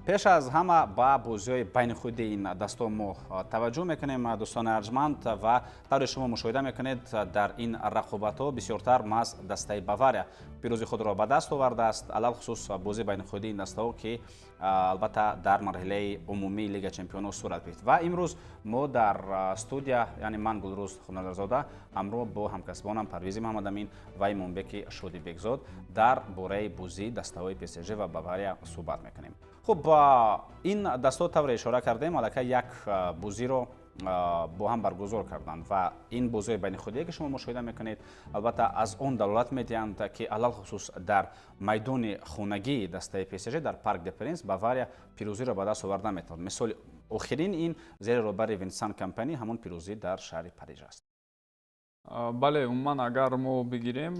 пеш аз ҳама ба бозиҳои байнихудии ин дастҳо мо таваҷҷӯҳ мекунем дӯстони арҷманд ва тавре шумо мушоҳида мекунед дар ин рақобатҳо бисёртар маҳз дастаи Бавария пирӯзи худро ба даст овардааст, алалхусус бозии байнихудии ин дастаҳо ки албатта дар марҳилаи умумии Лигаи Чемпионҳо сурат гирифт. Ва имрӯз мо дар студия, яъне ман Гулрӯз Хуназарзода ҳамроҳ бо ҳамкасбонам Парвизи Маҳмадамин ва Имонбеки Шодибекзод дар бораи бозии дастаҳои ПСЖ ва Бавария суҳбат мекунем. хуб, ин дастҳо тавре ишора кардем, аллакай як бозиро бо ҳам баргузор карданд ва ин бозиҳои байнихудие ки шумо мушоҳида мекунед албатта аз он далолат медиҳанд ки алалхусус дар майдони хонагии дастаи ПСЖ дар Парк де Принс Бавария пирӯзиро ба даст оварда метавонад. мисоли охирин ин зери роҳбари Винсан Компани ҳамон пирӯзӣ дар шаҳри Париж аст. бале, умуман агар мо бигирем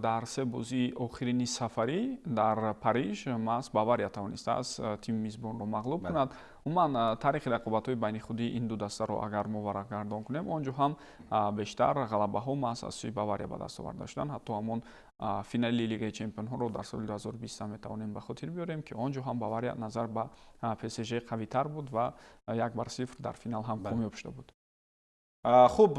дар се бозии охирини сафарӣ дар Париж маҳз Бавария тавонистааст тими мизбонро мағлуб кунад. умуман таърихи рақобатҳои байнихудии ин ду дастаро агар мо варақгардон кунем, он ҷо ҳам бештар ғалабаҳо маҳз аз сӯи Бавария ба даст оварда шуданд. ҳатто ҳамон финали Лигаи Чемпионҳоро дар соли 2020 метавонем ба хотир биёрем ки он ҷо ҳам Бавария назар ба ПСЖ қавитар буд ва 1-0 дар финал ҳам комёб шуда буд. хуб,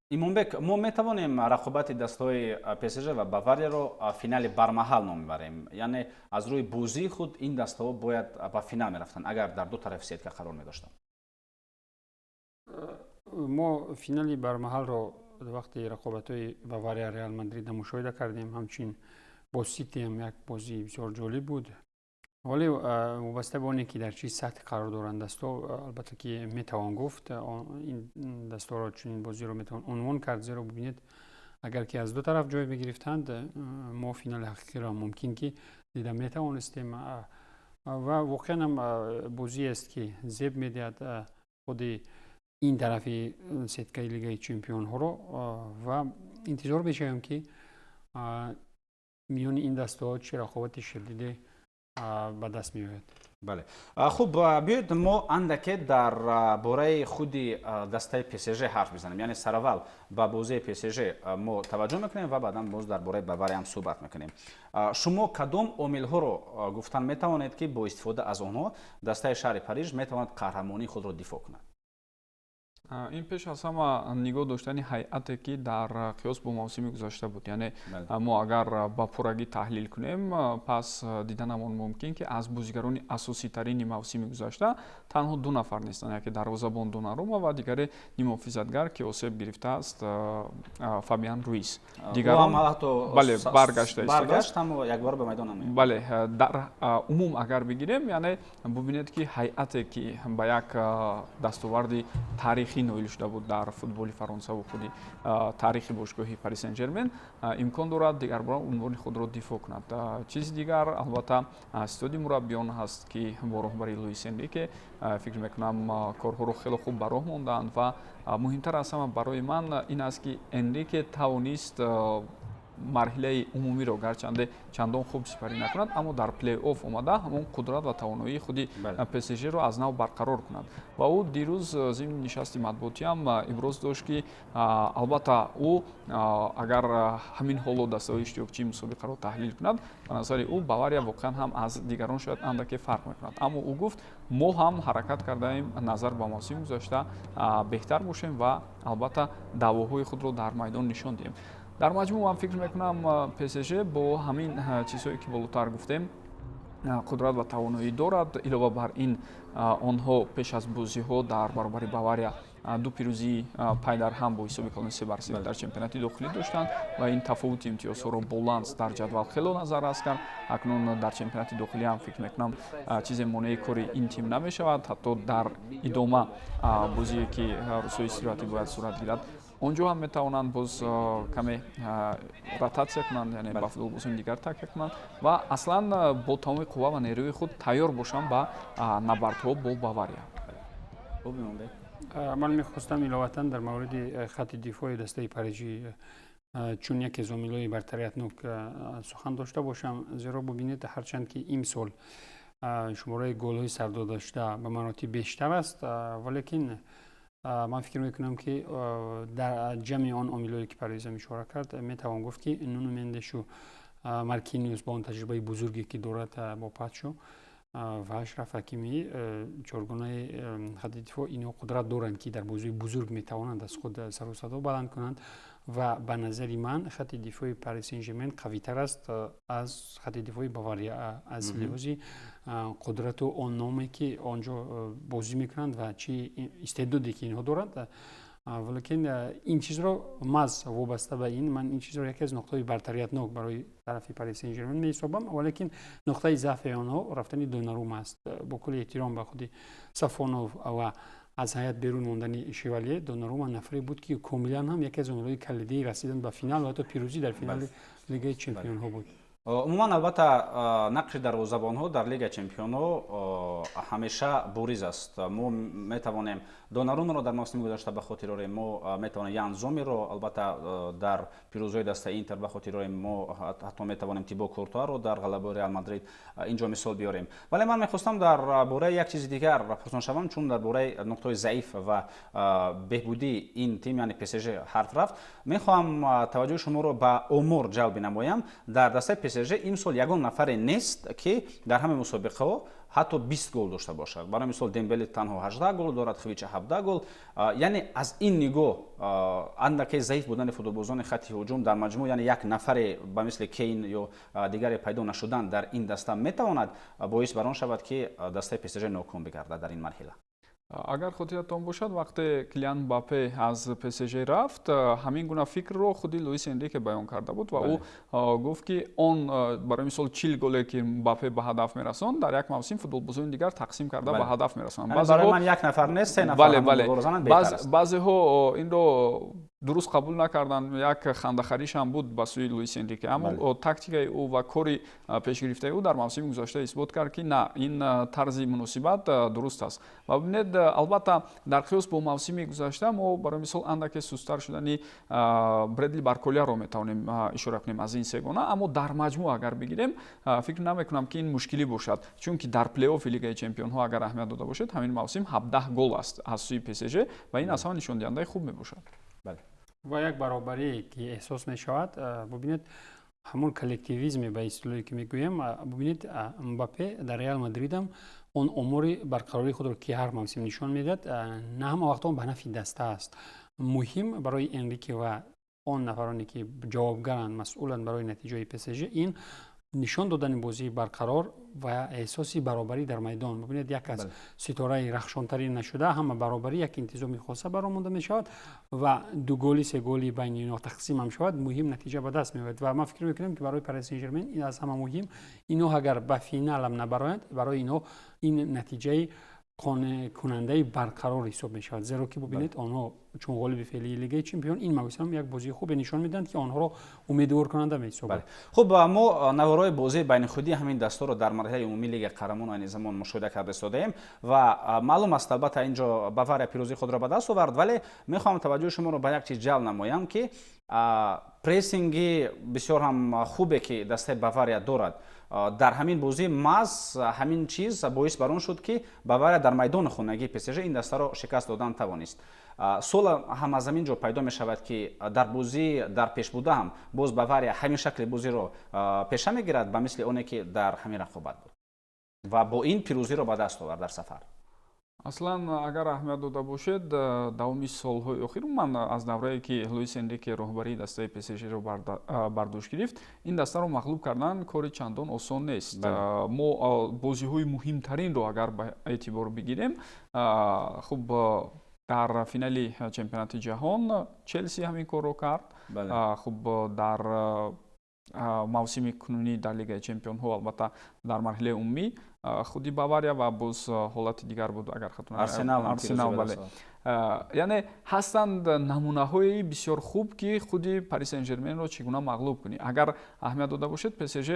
Имонбек, мо метавонем рақобати дастҳои ПСЖ ва Баварияро финали бармаҳал ном мебарем, яъне аз рӯи бозии худ ин дастаҳо бояд ба финал мерафтанд агар дар ду тарафи сетка қарор медоштанд. мо финали бармаҳалро вақти рақобатҳои Бавария Реал Мадрид мушоҳида кардем, ҳамчун бо Сити ҳам як бозии бисёр ҷолиб буд. вале вобаста ба оне ки дар чӣ сатҳ қарор доранд дастҳо, албатта ки метавон гуфт ин дастҳоро чунин бозиро метавон унвон кард, зеро бубинед агар ки аз ду тараф ҷой бигирифтанд мо финали ҳақиқиро мумкин ки дида метавонистем ва воқеан ҳам бозиест ки зеб медиҳад худи ин тарафи сеткаи Лигаи Чемпионҳоро ва интизор мешавем ки миёни ин дастҳо чӣ рақобати шадиде ба даст меояд. бале, хуб, биёед мо андаке дар бораи худи дастаи ПСЖ ҳарф бизанем, яъне сараввал ба бозии ПСЖ мо таваҷҷӯҳ мекунем ва баъдан боз дар бораи Бавария ҳам суҳбат мекунем. шумо кадом омилҳоро гуфтан метавонед ки бо истифода аз онҳо дастаи шаҳри Париж метавонад қаҳрамонии худро дифоъ кунад? ин пеш аз ҳама нигоҳ доштани ҳайате ки дар қиёс бо мавсими гузашта буд, яъне мо агар ба пуррагӣ таҳлил кунем, пас диданамон мумкин ки аз бозигарони асоситарини мавсими гузашта танҳо ду нафар нестанд, яке дарвозабон Донарума ва дигаре нимуҳофизатгар ки осеб гирифтааст Фабиан Руис. дигарон бале баргашта баргашт ҳам якбор ба майдон омад. бале, дар умум агар бигирем, яъне бубинед ки ҳайате ки ба як дастоварди таърихӣ ноил шуда буд дар футболи фаронсаву худи таърихи бошгоҳи Пари Сен-Жермен имкон дорад дигарбора унвони худро дифоъ кунад. чизи дигар албатта студи мураббиён ҳаст ки бо роҳбари Луис Энрике фикр мекунам корҳоро хеле хуб ба роҳ мондаанд ва муҳимтар аз ҳама барои ман ин аст ки Энрике тавонист марҳилаи умумиро гарчанде чандон хуб сипарӣ накунад, аммо дар плей-офф омада ҳамон қудрат ва тавоноии худи ПСЖ-ро аз нав барқарор кунад. ва ӯ дирӯз зимни нишасти матбуотӣ ҳам иброз дошт ки албатта ӯ агар ҳамин ҳоло дастаҳои иштиёкчии мусобиқаро таҳлил кунад, ба назари ӯ Бавария воқеан ҳам аз дигарон шояд андаке фарқ мекунад. аммо ӯ гуфт мо ҳам ҳаракат кардаем назар ба мавсими гузашта беҳтар бошем ва албатта даъвоҳои худро дар майдон нишон диҳем. дар маҷмӯъ ман фикр мекунам ПСЖ бо ҳамин чизҳое ки болотар гуфтем қудрат ва тавоноӣ дорад. илова бар ин онҳо пеш аз бозиҳо дар баробари Бавария ду пирӯзии пай дар ҳам бо ҳисоби калон 3-0 дар чемпионати дохилӣ доштанд ва ин тафовути имтиёзҳоро бо Ланс дар ҷадвал хело назар раст кард. акнун дар чемпионати дохилӣ ҳам фикр мекунам чизе монеи кори ин тим намешавад. ҳатто дар идома бозие ки рӯзҳои истироҳатӣ бояд сурат гирад, он ҷо ҳам метавонанд боз каме ротатсия кунанд, яъне ба футболбозони дигар такя кунанд ва аслан бо тамоми қувва ва нерӯи худ тайёр бошанд ба набардҳо бо Бавария. ман мехостам иловатан дар мавриди хатти дифоъи дастаи парижӣ чун яке аз омилҳои бартариятнок сухан дошта бошам, зеро бубинед ҳарчанд ки имсол шумораи голҳои сардодашта ба маротиб бештар аст, валекин ман фикр мекунам ки дар ҷамъи он омилҳое ки Парвизам ишора кард метавон гуфт ки Нуну Мендешу Маркиниус ба он таҷрибаи бузурге ки дорад бо Пачо و اشرف حکیمی چارگانه خط دفاع اینو قدرت دارند که در بازی بزرگ میتوانند از خود سر و صدا بلند کنند و به نظر من خط دفاع پاریس سن ژرمن قوی تر است از خط دفاع باواریا از لحاظ قدرت و آن نامی که آنجا بازی میکنند و چی استعدادی که اینها دارند. ولیکن این چیز رو وابسته به این من این چیز رو یکی از نقطه برتریتناک برای طرف پاریس سن ژرمن می‌حسابم. ولیکن نقطه ضعف آنها رفتن دوناروم است. با کل احترام به خود سافونوف و از هیئت بیرون ماندن شوالیه، دوناروم نفری بود که کاملا هم یکی از عامل‌های کلیدی رسیدن به فینال و حتی پیروزی در فینال لیگ چمپیون‌ها بود. عموما البته نقش دروازه‌بان‌ها در لیگ چمپیون‌ها همیشه بوریز است. ما می‌توانیم دوناروم را در موسم گذشته به خاطر آوریم، ما می‌توانیم یان زومی را البته در پیروزی دسته اینتر به خاطر آوریم، ما حتی می‌توانیم تیبو کورتوا را در غلبه رئال مادرید اینجا مثال بیاریم. ولی من می‌خواستم در باره یک چیز دیگر پرسان شوم، چون در باره نقطه ضعیف و بهبودی این تیم یعنی پی اس ژی حرف رفت. می‌خواهم توجه شما را به امور جلب نمایم. در دسته پی اس ژی این سال یگان نفر نیست که در همه مسابقه حتی 20 گل داشته باشد. برای مثال дембеле تنها 18 گل دارد، خویچ 17 گل. یعنی از این نگاه اندکی ضعیف بودن فوتبالبازان خط هجوم در مجموع، یعنی یک نفر به مثل کین یا دیگر پیدا نشدن در این دسته میتواند باعث بر آن شود که دسته پی اس ژی ناکام بگردد در این مرحله. агар хотиратон бошад вақте Килиан Мбаппе аз ПСЖ рафт, ҳамин гуна фикрро худи Луис Энрике баён карда буд ва ӯ гуфт ки он барои мисол 40 голе ки Мбаппе ба ҳадаф мерасонд дар як мавсим футболбозони дигар тақсим карда ба ҳадаф мерасонанд. Барои ман як нафар нест, се нафар гол зананд беҳтар аст. баъзеҳо инро дуруст қабул накарданд. як хандахаришам буд ба сӯи Луис Энрике, аммо тактикаи ӯ ва кори пешгирифтаи ӯ дар мавсими гузашта исбот кард ки на ин тарзи муносибат дуруст аст. ва бинед албатта дар қиёс бо мавсими гузашта мо барои мисол андаке сустар шудани Бредли Барколиаро метавонем ишора кунем аз ин сегона, аммо дар маҷмӯъ агар бигирем фикр намекунам ки ин мушкилӣ бошад, чунки дар плейоффи Лигаи Чемпионҳо агар аҳамият дода бошед ҳамин мавсим 17 гол аст аз сӯи ПСЖ ва ин аз ҳама нишондиҳандаи хуб мебошад. و یک برابری که احساس می شود. ببینید همون کلکتیویسم به اصطلاحی که میگویم، ببینید امباپه در رئال مادرید هم اون امور برقراری خود رو که هر موسم نشان میداد، نه هم وقتا به نفع دسته است. مهم برای انریکه و اون نفرانی که جوابگرند مسئولند برای نتیجه پی اس ژی این نشان دادن بازی برقرار و احساسی برابری در میدان. ببینید یک از ستاره رخشانترین نشده همه برابری یک انتظامی خاصه برآمده می شود و دو گلی سه گلی بین اینا تقسیم هم شود، مهم نتیجه به دست میاد و ما فکر میکنیم که برای پاریس سن ژرمن این از همه مهم. اینو اگر به فینال هم نبرند برای اینو این نتیجه قانع کننده برقرار حساب می شود، زیرا که ببینید آنها چون غالب فعلی لیگ چمپیون این موسم یک بازی خوب نشان میدن که آنها را امیدوار کننده می حسابند. خب ما نوارای بازی بین خودی همین دستور رو در مرحله عمومی لیگ قهرمانان این زمان مشاهده کرده استادیم و معلوم است البته اینجا باواریا پیروزی خود را به دست آورد، ولی میخوام توجه شما رو به یک چیز جلب نمایم که پرسینگ بسیار هم خوبه که دسته باواریا دارد. در همین بازی ماز همین چیز باعث بر آن شد که باواریا در میدان خانگی پی اس ژی این دسته را شکست دادن توانست. سال هم از همین جا پیدا می شود که در بازی در پیش بوده هم باز باواریا همین شکل بازی را پیش می گیرد به مثل اونی که در همین رقابت بود و با این پیروزی را به دست آورد در سفر. аслан агар аҳамият дода бошед давоми солҳои охир ман аз даврае ки Луис Энрике роҳбарии дастаи ПСЖро бардошт гирифт, ин дастаро мағлуб кардан кори чандон осон нест. мо бозиҳои муҳимтаринро агар ба эътибор бигирем, хуб дар финали чемпионати ҷаҳон Челси ҳамин корро кард. хуб дар мавсими кунунӣ дар Лигаи Чемпионҳо албатта дар марҳилаи умумӣ худи Бавария ва боз ҳолати дигар буд агар хатона Арсенал бале. яъне ҳастанд намунаҳои бисёр хуб ки худи Парис Сен Жерменро чӣ гуна мағлуб кунӣ. агар аҳамият дода бошед ПСЖ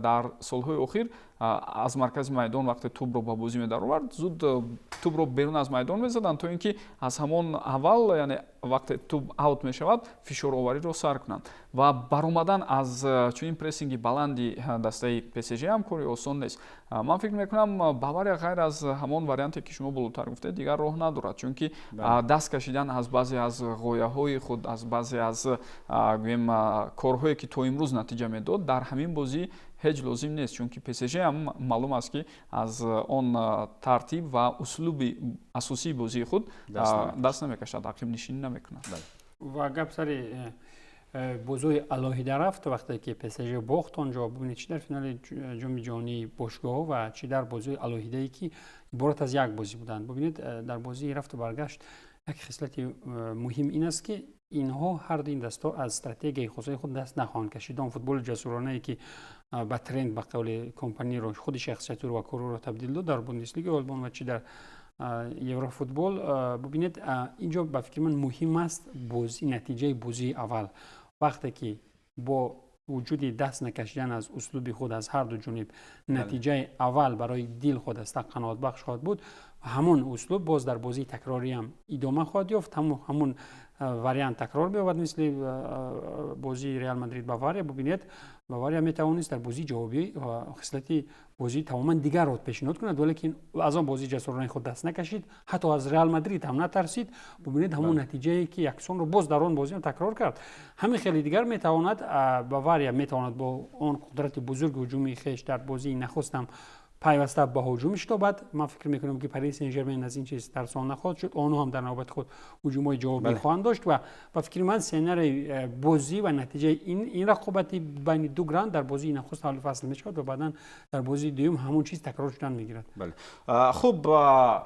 дар солҳои охир аз маркази майдон вақте тӯбро ба бозӣ медаровард зуд тӯбро берун аз майдон мезаданд то ин ки аз ҳамон аввал яъне вақте тӯб аут мешавад фишоровариро сар кунанд ва баромадан аз чунин прессинги баланди дастаи ПСЖ ҳам кори осон нест. ман фикр мекунам Бавария ғайр аз ҳамон варианте ки шумо болотар гуфтед дигар роҳ надорад, чунки даст кашидан аз баъзе аз ғояҳои худ, аз баъзе аз гӯем корҳое ки то имрӯз натиҷа медод дар ҳамин бозӣ ҳеҷ лозим нест, чунки PSG ҳам маълум аст ки аз он тартиб ва услуби асосии бозии худ даст намекашад, ақиб нишинӣ намекунад. ва гап сари бозои алоҳида рафт вақте ки PSG бохт онҷо, бибинед чи дар финоли ҷоми ҷоҳонии бошгоҳҳо ва чи дар бозои алоҳидае ки иборат аз як бозӣ буданд. бибинед дар бозии рафту баргашт як хислати муҳим ин аст ки инҳо ҳарду ин дастҳо аз стратегияи хусои худ даст нахоҳанд кашид. Он футболи ҷасуронае ки ба тренд ба қавли компаниро худи шахсиятуро ва короро табдил дод дар бундеслигаи олмон ва чи дар еврофутбол. бибинед инҷо ба фикри ман муҳим аст бозӣ, натиҷаи бозии аввал. вақте ки бо вуҷуди даст накашидан аз услуби худ аз ҳарду ҷониб натиҷаи аввал барои дил худ аст қаноатбахш хоҳад буд, ҳамон услуб боз дар бозии такрорӣ ҳам идома хоҳад ёфт, ҳамон вариант такрор меёбад мисли бозии Реал Мадрид Бавария. бибинед Бавария метавонист дар бозии ҷавобӣ хислати бозии тамоман дигарро пешниҳод кунад, вале ки аз он бозии ҷасуронаи худ даст накашид, ҳатто аз Реал Мадрид ҳам натарсид. бибинед ҳамон натиҷае ки яксонро боз дар он бозӣ такрор кард. ҳамин хеле дигар метавонад Бавария метавонад бо он қудрати бузурги ҳуҷумии хеш дар бозии нахустам пайваста ба ҳуҷум шитобад. ман фикр мекунам ки Пари Сен-Жермен аз ин чиз тарсон нахоҳад шуд. онҳо ҳам дар навбати худ ҳуҷумҳои ҷавобӣ хоҳанд дошт ва ба фикри ман сценарии бозӣ ва натиҷаи ин рақобати байни ду гранд дар бозии нахуст ҳавли фасл мешавад ва баъдан дар бозии дуюм ҳамон чиз такрор шудан мегирад. хуб,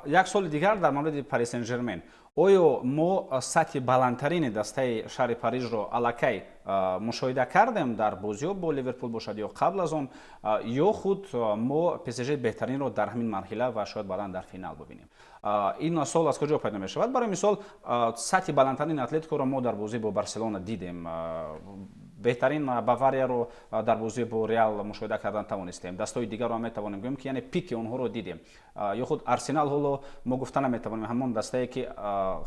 як соли дигар дар мавриди Пари Сен-Жермен, оё мо сатҳи баландтарини дастаи шаҳри Парижро аллакай мушоҳида кардем дар бозиҳо бо Ливерпул бошад ё қабл аз он, ё худ мо PSG беҳтаринро дар ҳамин марҳила ва шояд баъдан дар финал бубинем? ин суол аз куҷо пайдо мешавад? барои мисол, сатҳи баландтарини Атлетикоро мо дар бозӣ бо Барселона дидем, беҳтарин Баварияро дар бозӣ бо Реал мушоҳида кардан тавонистем, дастҳои дигарро метавонем гӯем ки яъне пики онҳоро дидем. ё худ Арсенал ҳоло мо гуфта наметавонем, ҳамон дастае ки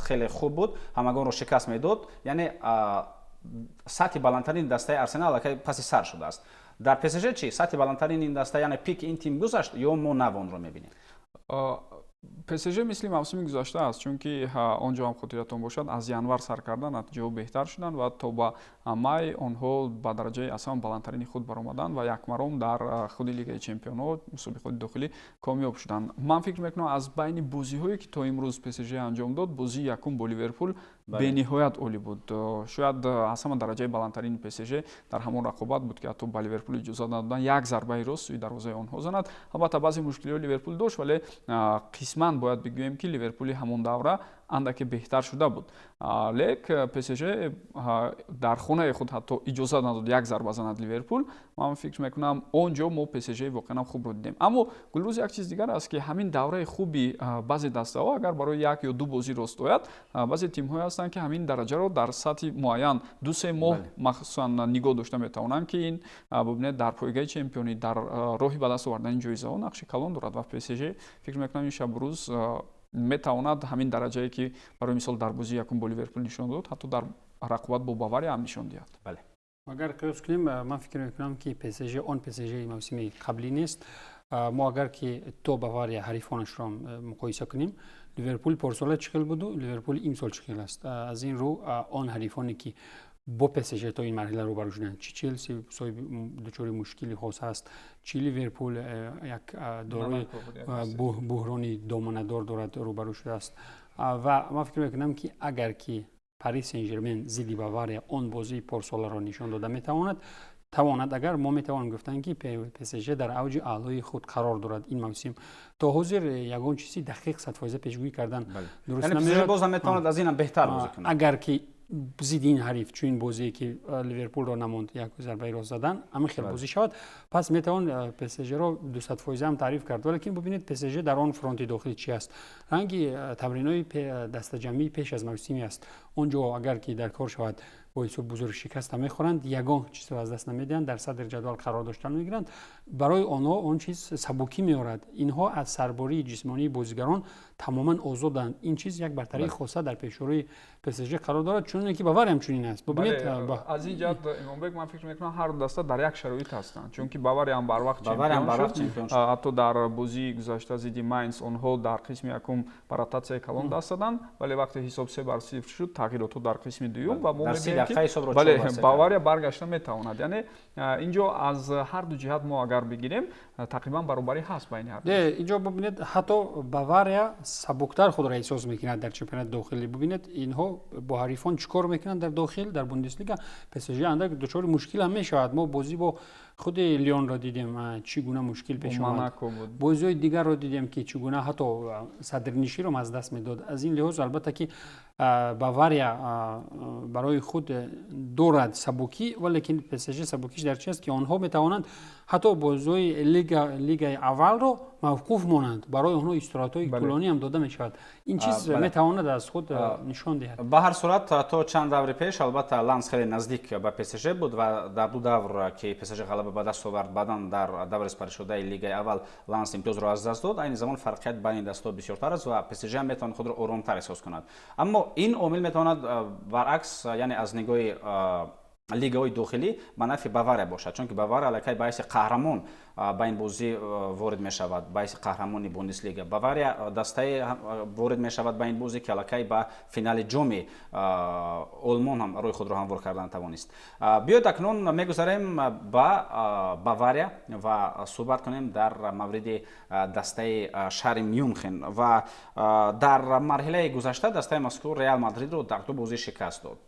хеле хуб буд, ҳамагонро шикаст медод, яъне сатҳи баландтарини дастаи Арсенал аллакай паси сар шудааст. дар PSG чи сатҳи баландтарини ин даста, яъне пики ин тим гузашт ё мо навонро мебинем? PSG мисли мавсими гузашта аст, чунки онҷо ҳам хотиратон бошад, аз январ сар кардан натиҷаҳо беҳтар шуданд ва то ба май онҳо ба дараҷаи асlan баландтарини худ баромаданд ва якмаром дар худи Лигаи Чемпионҳо мусобиқоти дохилӣ комёб шуданд. ман фикр мекунам аз байни бозиҳое ки то имрӯз PSG анҷом дод, бозии якум бо Ливерпул бениҳоят олӣ буд. шояд аз ҳама дараҷаи баландтарини PSG дар ҳамон рақобат буд ки ҳатто ба Ливерпул иҷозат надоданд як зарбаи рост сӯи дарвозаи онҳо занад. албатта баъзе мушкилиҳои Ливерпул дошт, вале қисман бояд бигӯем ки Ливерпули ҳамон давра андаке беҳтар шуда буд. лек PSG дар хонаи худ ҳатто иҷозат надод як зарба занад Ливерпул. ман фикр мекунам онҷо мо PSG воқеан хубро дидем. аммо гулрӯз як чиз дигар аст ки ҳамин давраи хуби баъзе дастаҳо агар барои як ё ду бозӣ рост ояд, баъзе тимҳое ҳастанд ки ҳамин дараҷаро дар сатҳи муайян 2-3 моҳ махсусан нигоҳ дошта метавонанд ки ин бубинед дар пойгаи чемпионӣ, дар роҳи ба даст овардани ҷоизаҳо нақши калон дорад ва PSG фикр мекунам ин шабрӯз метавонад ҳамин дараҷае ки барои мисол дар бозии якум бо Ливерпул нишон дод, ҳатто дар рақобат бо Бавария ҳам нишон диҳад. агар қиёс кунем, ман фикр мекунам ки PSG он PSG мавсими қаблӣ нест. мо агар ки то Бавария ҳарифонашро муқоиса кунем, Ливерпул порсола чӣ хел буду, Ливерпул имсол чӣ хел аст. аз ин рӯ он ҳарифоне ки бо PSG то ин марҳила рӯбарӯ шуданд, чи Челси соҳиби дучори мушкили хос аст, чи Ливерпул як дорои буҳрони домонадор дорад рӯбарӯ шудааст. ва ман фикр мекунам ки агар ки Пари Сен-Жермен зидди Бавария он бозии порсоларо нишон дода тавонад, агар мо метавонем гуфтан ки PSG дар авҷи аълои худ қарор дорад ин мавсим. то ҳозир ягон чизи дақиқ 100% пешгӯӣ кардан дуруст намеояд. боз ҳам метавонад аз инам беҳтар бозӣ кунад. агар ки зидди ин ҳариф чун бозие ки Ливерпулро намонд як зарбаи рост задан, ҳамин хел бозӣ шавад, пас метавон PSG-ро 200% ҳам таъриф кард. валекин бубинед PSG дар он фронти дохилӣ чи аст. ранги тамринои дастаҷамии пеш аз мавсими аст. онҷо агар ки дар кор шавад бо ҳисоб бузург шикаста мехӯранд, ягон чизро аз даст намедиҳанд, дар садри ҷадвал қарор доштан мегиранд. برای آنها اون چیز سبکی می‌آورد. اینها از سرباری جسمانی بازیگران تماما آزادند. این چیز یک برتری خاصه در پیشروی PSG قرار دارد، چون که باور همچنین است. ببینید از این جهت امامبek من فکر می‌کنم هر دو دسته در یک شرایط هستند، چون که باور هم بر وقت چمپیون شد. حتی در بازی گذشته ضد ماینز آنها در قسم یکم بر رotasiya کلان دست دادند، ولی وقتی حساب 3-0 شد تغییرات در قسم دوم و ما می‌بینیم که بله باوریا برگشته می‌تواند. یعنی اینجا از هر دو جهت ما اگر بگیریم تقریبا برابری هست بین هر دو. اینجا ببینید حتی باوریا سبکتر خود را احساس می‌کند در چمپیونات داخلی. ببینید اینها با حریفان چیکار می‌کنند در داخل در بوندسلیگا. PSG اندک دچار مشکل هم می‌شود. ما بازی با خود لیون را دیدیم چگونه مشکل پیش آمد. بازی دیگر را دیدیم که چگونه حتی صدرنشین را از دست می‌داد. از این لحاظ البته که باوریا برای خود دارد سبکی، ولی که PSG سبکیش در چیست که آنها می‌توانند حتی بازی لیگ اول را موقوف مانند. برای آنها استراحت‌های طولانی هم داده می‌شود. این چیز می‌تواند از خود نشان دهد. به هر صورت تا چند دور پیش البته لانس خیلی نزدیک به PSG بود و در دو دور که PSG غلبه به دست آورد، بعداً در دور سپری شده لیگ اول لانس امتیاز را از دست داد. این زمان فرقیت بین دستا بسیارتر است و PSG هم می‌تواند خود را آرام‌تر احساس کند. اما این عامل می‌تواند برعکس، یعنی از نگاه لیگ‌های داخلی به نفع باوریا باشد، چون که باوریا الکی باعث قهرمان به این بازی وارد می شود، باعث قهرمانی بوندسلیگا. باوریا دسته وارد می شود به این بازی که الکی به فینال جام آلمان هم روی خود را هموار کردن توانست. بیاید اکنون میگذاریم با باوریا و صحبت کنیم در مورد دسته شهر میونخن. و در مرحله گذشته دسته مذکور ریال مادرید رو در دو بازی شکست داد.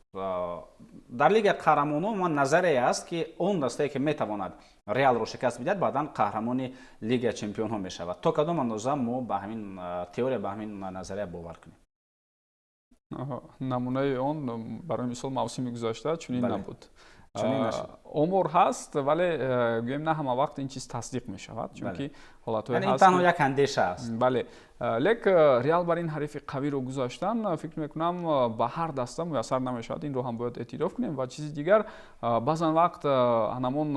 در لیگ قهرمانان من نظری است که اون دسته که میتواند ریال رو شکست بدهد بعداً قهرمان لیگ چمپیون ها می شود. تا کدام اندازه ما به همین تئوری به همین نظریه باور کنیم؟ نمونه اون برای مثال موسم گذشته چنین نبود. عمر هست ولی گویم نه همه وقت این چیز تصدیق می شود، چون که حالت‌های هست. این تنها یک اندیشه است. بله، لیکن ریال بر این حریف قوی رو گذاشتن فکر میکنم با هر دسته میسر نمیشود. این رو هم باید اعتراف کنیم. و چیز دیگر بعضا وقت همون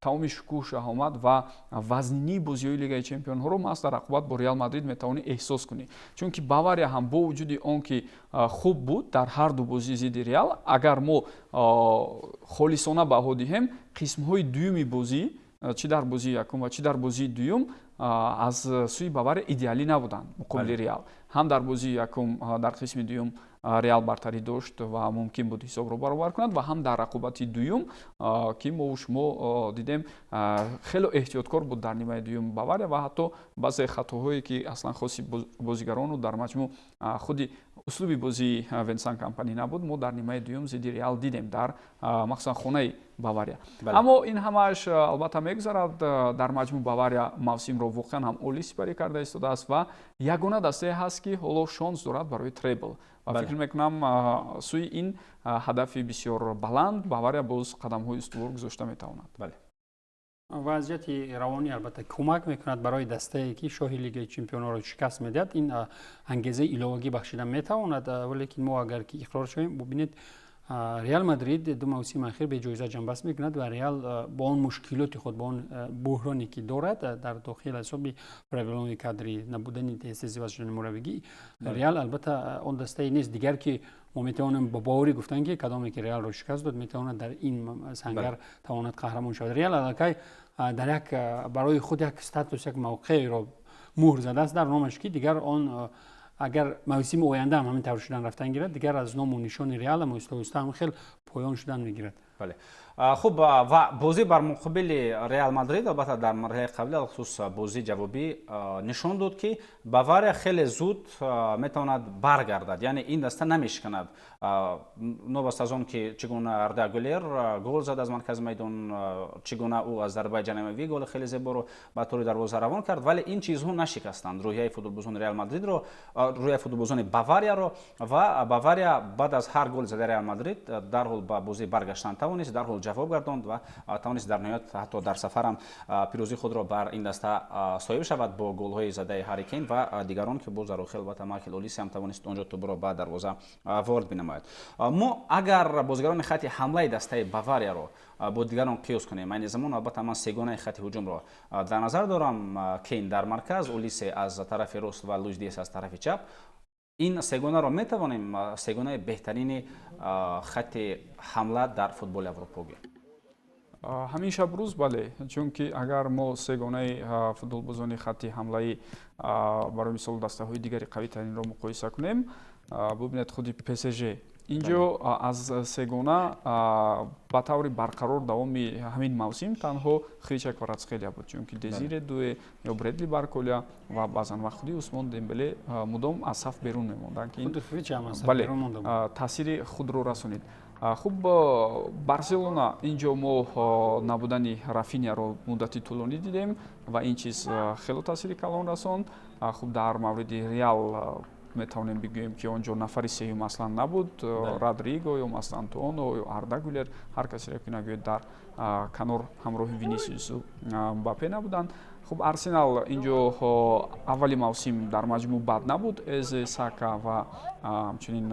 تمام شکوه آمد و وزنی بازی‌های لیگ چمپیون ها رو ما در رقابت با ریال مادرید میتوانی احساس کنی، چون که باوریا هم با وجود اون که خوب بود در هر دو بازی ضد ریال، اگر ما خالصانه بها دهیم قسم‌های دومی بازی چی در بازی یکم و چی در بازی دوم از سوی باور ایدئالی نبودند مقابل ریال. هم در بازی یکم در قسم دوم ریال برتری داشت و ممکن بود حساب رو برابر کند و هم در رقابت دوم که ما شما دیدیم خیلی احتیاطکار بود در نیمه دوم باوریا و حتی بعضی خطاهایی که اصلا خاصی بازیگران رو در مجموع خودی اسلوبی بازی ونسان کمپانی نبود، ما در نیمه دوم ضد ریال دیدیم در مخصوصا خانه باوریا. اما این همش البته میگذرد. در مجموع باوریا موسم رو واقعا هم عالی سپری کرده ایستاده است و یگانه دسته هست که حالا شانس دارد برای تریبل و فکر میکنم سوی این هدف بسیار بلند باوریا باز قدم‌های استوار گذاشته میتواند. بله. وضعیت روانی البته کمک میکند برای دسته که شاهی لیگ چمپیون‌ها را شکست میدهد. این انگیزه ایلوگی بخشیده میتواند، ولی ما اگر که اقرار شویم ببینید ریال مادرید دو موسم اخیر به جایزه جنبست میکند و ریال با اون مشکلات خود با اون بحرانی که دارد در داخل حساب پرابلم کادری نبودن تأسیس وزیر مربیگی، ریال البته اون دسته نیست دیگر که ما میتوانیم با باوری گفتن که کدامی که ریال رو شکست داد میتواند در این سنگر تواند قهرمان شود. ریال الکی در یک برای خود یک استاتوس یک موقعی رو مهر زده است در نامش که دیگر آن اگر موسم آینده هم همین طور شدن رفتن گیرد دیگر از نام و نشان ریال هم استوسته هم خیلی پایان شدن میگیرد. بله. خوب و بازی بر مقابل ریال مادرید البته در مرحله قبلی خصوص بازی جوابی نشان داد که باوریا خیلی زود میتواند برگردد، یعنی این دسته نمیشکند. نوبت از اون که چگونه اردا گولر گل زد از مرکز میدان، چگونه او از ضربه جانبی گل خیلی زیبا رو به طور دروازه روان کرد، ولی این چیزها نشکستند روحیه فوتبالبازان ریال مادرید رو، روحیه فوتبالبازان باوریا رو و باوریا بعد از هر گل زده ریال مادرید در حال به بازی برگشتن توانست، در حال ҷавоб гардонд ва тавонист дар ниҳоят ҳатто дар сафарам пирӯзии худро бар ин даста соҳиб шавад бо голҳои задаи Ҳарри Кейн ва дигарон ки боз дар охир албатта Майкл Олисе ҳам тавонист онҷо тӯбро ба дарвоза ворид бинамояд. Мо агар бозигарони хатти ҳамлаи дастаи Баварияро бо дигарон қиёс кунем, айни замон албатта ман сегонаи хатти ҳуҷумро дар назар дорам. Кейн дар марказ, Олисе аз тарафи рост ва Луис Диас аз тарафи чап. ин сегонаро метавонем сегонаи беҳтарини хатти ҳамла дар футболи аврупо гирем? ҳамин шабрӯз бале, чунки агар мо сегонаи футболбозони хатти ҳамлаи барои мисол дастаҳои дигари қавитаринро муқоиса кунем, бубинед худи ПСЖ инҷо аз сегона ба таври барқарор давоми ҳамин мавсим танҳо Хвича Кварацхелия буд, чунки Дезире Дуэ ё Бредли Барколя ва баъзан ва худи Усмон Дембеле мудом аз саф берун мемонданд ки таъсири худро расонид. Хуб Барселона инҷо мо набудани Рафинияро муддати тӯлонӣ дидем ва ин чиз хело таъсири калон расонд. Хуб дар мавриди Реал метавонем бигӯем ки онҷо нафари сеюм аслан набуд. Родриго ё Мастантуоно ё Арда Гулер ҳар касеро ки нагӯед дар канор ҳамроҳи Винисиусу Мбаппе набуданд. Хуб Арсенал инҷо аввали мавсим дар маҷмӯъ бад набуд. Эзе, Сака ва ҳамчунин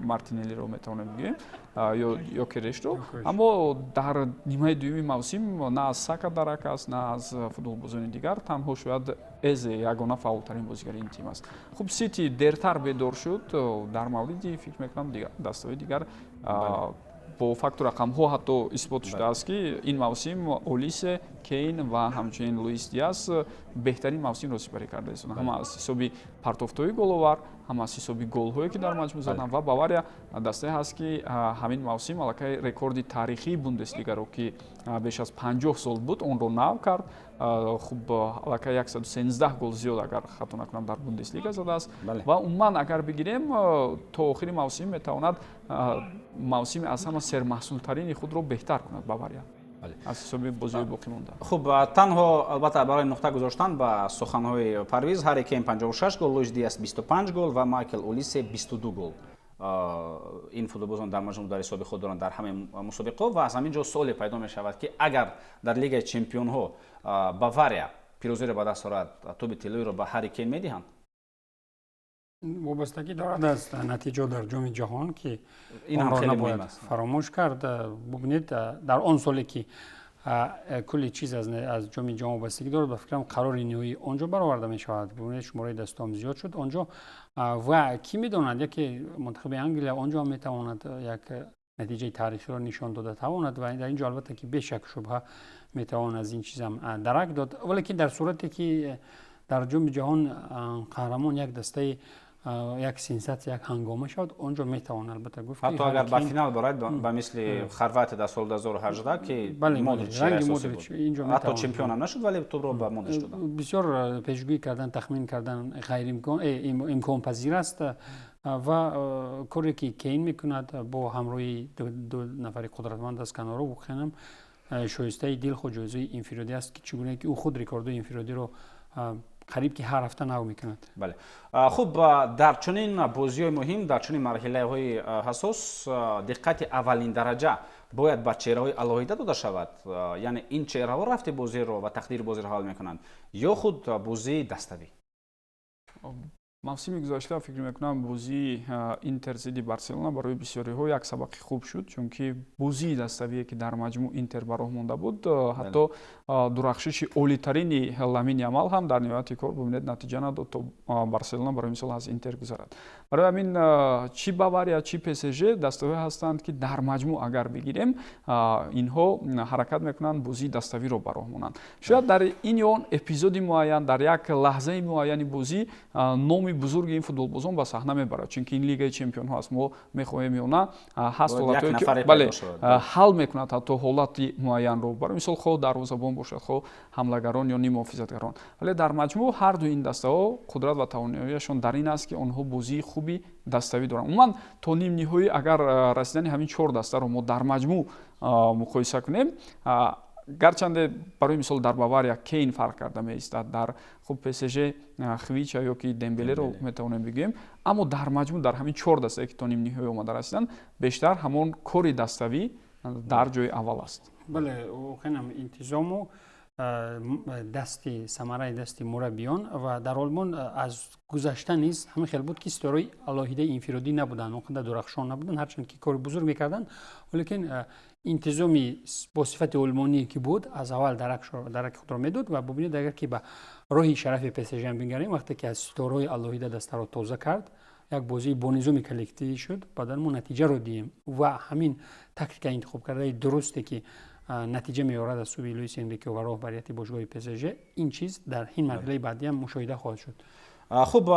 Мартинеллиро метавонем бигӯем ё Керешро. Аммо дар нимаи дуюми мавсим на аз Сака дарак аст, на аз футболбозони дигар, танҳо шояд Эзе ягона фаъолтарин бозигари ин тим аст. Хуб Сити дертар бедор шуд дар мавриди фикр мекунам дастаҳои дигар бо факту рақамҳо ҳатто исбот шудааст ки ин мавсим Олисе, Кейн ва ҳамчунин Луис Диас беҳтарин мавсимро сипарӣ карда истоданд. ҳам аз ҳисоби партофтои головар, ҳам аз ҳисоби голҳое ки дар маҷмӯъ заданд ва Бавария дастае ҳаст ки ҳамин мавсим аллакай рекорди таърихии Бундеслигаро ки беш аз 50 сол буд онро нав кард. Хуб аллакай 113 гол зиёд агар хато накунам дар Бундеслига задааст ва умуман агар бигирем то охири мавсим метавонад мавсими аз ҳама сермаҳсултарини худро беҳтар кунад Бавария аз ҳисоби бозиҳои боқӣ монда. Хуб танҳо албатта барои нуқта гузоштан ба суханҳои Парвиз, Ҳарри Кейн 56 гол, Луис Диас 25 гол ва Майкл Олисе 22 гол. ин футболбозон дар маҷмӯъ дар ҳисоби худ доранд дар ҳамаи мусобиқаҳо ва аз ҳамин ҷо суоле пайдо мешавад ки агар дар Лигаи Чемпионҳо Бавария пирӯзиро ба даст орад, тӯби тиллоиро ба Ҳарри Кейн медиҳанд? вобастагӣ дорад аз натиҷа дар ҷоми ҷаҳон ки ин ҳам хеле муҳим аст. фаромӯш кард. бубинед дар он соле ки кулли чиз аз ҷоми ҷаҳон вобастагӣ дорад, ба фикрам қарори ниҳоӣ онҷо бароварда мешавад. бубинед шумораи дастаҳом зиёд шуд онҷо ва ки медонад яке мунтахаби Англия онҷо ҳам метавонад як натиҷаи таърихиро нишон дода тавонад ва дар инҷо албатта ки бешак шубҳа метавонад аз ин чизам дарак дод. вале ки дар сурате ки дар ҷоми ҷаҳон қаҳрамон як дастаи як сенсатсия, як ҳангома шавад, онҷо метавон албатта гуфт ҳатто агар ба финал барояд ба мисли Хорватия дар соли 2018 ки Модрич ҳатто чемпион ҳам нашуд, вале тӯбро ба Модрич доданд. бисёр пешгӯӣ кардан, тахмин кардан имконпазир аст ва коре ки Кейн мекунад бо ҳамроҳи ду нафари қудратманд аз канора воқеан шоистаи дилхо ҷоизаи инфироди аст ки чӣ гуна ки ӯ худ рекордои инфиродиро қариб ки ҳар ҳафта нав мекунад. Бале. Хуб дар чунин бозиҳои муҳим, дар чунин марҳилаҳои ҳасос диққати аввалин дараҷа бояд ба чеҳраҳои алоҳида дода шавад. Яъне ин чеҳраҳо рафти бозиро ва тақдири бозиро ҳал мекунанд ё худ бозии даставӣ? мавсими гузашта фикр мекунам бозии Интер зидди Барселона барои бисёриҳо як сабақи хуб шуд, чунки бозии даставие ки дар маҷмӯъ Интер ба роҳ монда буд, ҳатто дурахшиши олитарини Ламин Ямал ҳам дар ниҳояти кор бубинед натиҷа надод то Барселона барои мисол аз Интер гузарад. барои ҳамин чи Бавария чи ПСЖ дастаҳое ҳастанд ки дар маҷмӯъ агар бигирем инҳо ҳаракат мекунанд бозии даставиро ба роҳ монанд. шояд дар ин ё он эпизоди муайян дар як лаҳзаи муайяни бозӣ номи бузурги ин футболбозон ба саҳна мебарад, чунки ин Лигаи Чемпионҳо аст. мо мехоҳем ё на ҳаст ҳолатое ки бале ҳал мекунад ҳатто ҳолати муайянро, барои мисол хоҳ дарвозабон бошад, хоҳ ҳамлагарон ё нимуҳофизатгарон. вале дар маҷмӯъ ҳар ду ин дастаҳо қудрат ва тавонаияшон дар ин аст ки онҳо бозии хуби даставӣ доранд. умуман то нимниҳоӣ агар расидани ҳамин 4 дастаро мо дар маҷмӯъ муқоиса кунем, гарчанде барои мисол дар Бавария Кейн фарқ карда меистад, дар хуб ПСЖ Хвича ё ки Дембелеро метавонем бигӯем, аммо дар маҷмӯъ дар ҳамин 4 дастае ки то нимниҳоӣ омада расиданд бештар ҳамон кори даставӣ дар ҷои аввал аст. бале хенам интизому дасти самараи дасти мураббиён ва дар олмон аз гузашта низ ҳамин хел буд ки ситораи алоҳидаи инфиродӣ набуданд, он қадар дурахшон набуданд, ҳарчанд ки кори бузург мекарданд, валекин интизоми бо сифати олмоние ки буд аз аввал дараки худро медод ва бубинед агар ки ба роҳи шарафи ПСЖ бингарем, вақте ки аз ситораи алоҳида дастаро тоза кард, як бозии бонизоми коллективӣ шуд, баъдан мо натиҷаро диҳем ва ҳамин тактика интихоб кардаи дурусте ки натиҷа меорад аз сӯи Луис Энрике ва роҳбарияти бошгоҳи ПСЖ, ин чиз дар ин марҳилаи баъдӣ ҳам мушоҳида хоҳад шуд. хуб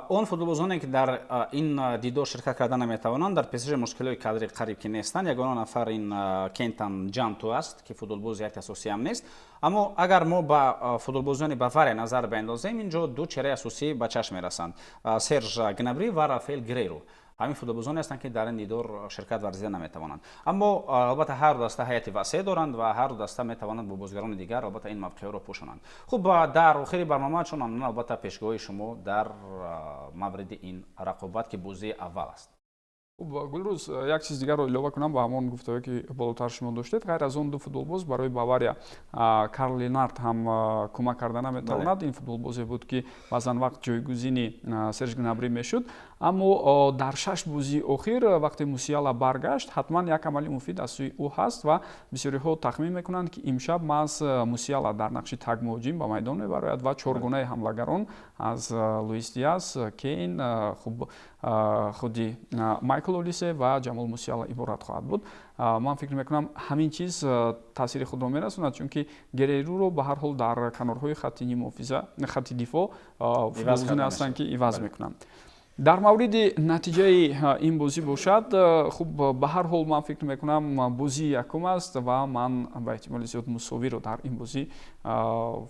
он футболбозоне ки дар ин дидор ширкат карда наметавонанд, дар ПСЖ мушкилои кадри қариб ки нестанд. ягона нафар ин Кентан Ҷанту аст ки футболбози як асосӣ ҳам нест. аммо агар мо ба футболбозони Бавария назар беандозем, инҷо ду чеҳраи асосӣ ба чашм мерасанд: Серж Гнабри ва Рафаэл Герейро. ҳамин футболбозоне ҳастанд ки дар ин дидор ширкат варзида наметавонанд. аммо албатта ҳар ду даста ҳайати васеъ доранд ва ҳар ду даста метавонанд бо бозигарони дигар албатта ин мавқеъҳоро пӯшонанд. хуб, дар охири барнома чун анъана албатта пешгоҳи шумо дар мавриди ин рақобат ки бозии аввал аст. гулрӯз, як чиз дигарро илова кунам ба ҳамон гуфтаҳое ки болотар шумо доштед. Ғайр аз он ду футболбоз барои Бавария Карл Ленард ҳам кӯмак карда наметавонад. Ин футболбозе буд ки баъзан вақт ҷойгузини Серж Гнабри мешуд. аммо дар 6 бозии охир вақте Мусиала баргашт, ҳатман як амали муфид аз сӯи ӯ ҳаст ва бисёриҳо тахмин мекунанд ки имшаб маҳз Мусиала дар нақши таг муҳоҷим ба майдон мебарояд ва чоргонаи ҳамлагарон аз Луис Диас, Кейн, худи Майкл Олисе ва Ҷамол Мусиала иборат хоҳад буд. ман фикр мекунам ҳамин чиз таъсири худро мерасонад, чунки Герейруро ба ҳар ҳол дар канорҳои хатти нимуҳофиза, хатти дифоъ футболбозоне ҳастанд ки иваз мекунанд. дар мавриди натиҷаи ин бозӣ бошад, хуб, ба ҳар ҳол ман фикр мекунам бозии якум аст ва ман ба эҳтимоли зиёд мусовиро дар ин бозӣ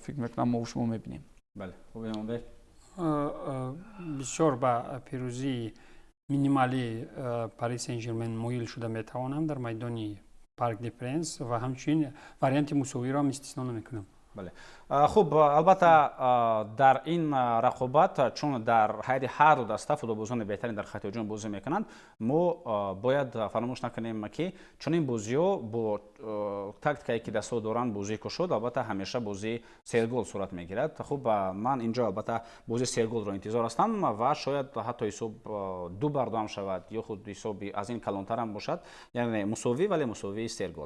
фикр мекунам мо шумо мебинем. бале, хуб, Эмомбек. бисёр ба пирӯзии минималии Пари Сен-Жермен моил шуда метавонам дар майдони Парк де Пренс ва ҳамчунин варианти мусовиро ҳам истисно намекунам. бале, хуб, албатта дар ин рақобат, чун дар ҳайати ҳар ду даста футболбозони беҳтарин дар хатти ҳуҷум бозӣ мекунанд, мо бояд фаромӯш накунем ки чунин бозиҳо бо тактикае ки дастҳо доранд бозии кушод, албатта ҳамеша бозии сергол сурат мегирад. хуб, ман инҷо албатта бозии серголро интизор ҳастам ва шояд ҳатто ҳисоб 2-2 ҳам шавад ё худ ҳисоби аз ин калонтар ҳам бошад, яъне мусовӣ, вале мусовии сергол.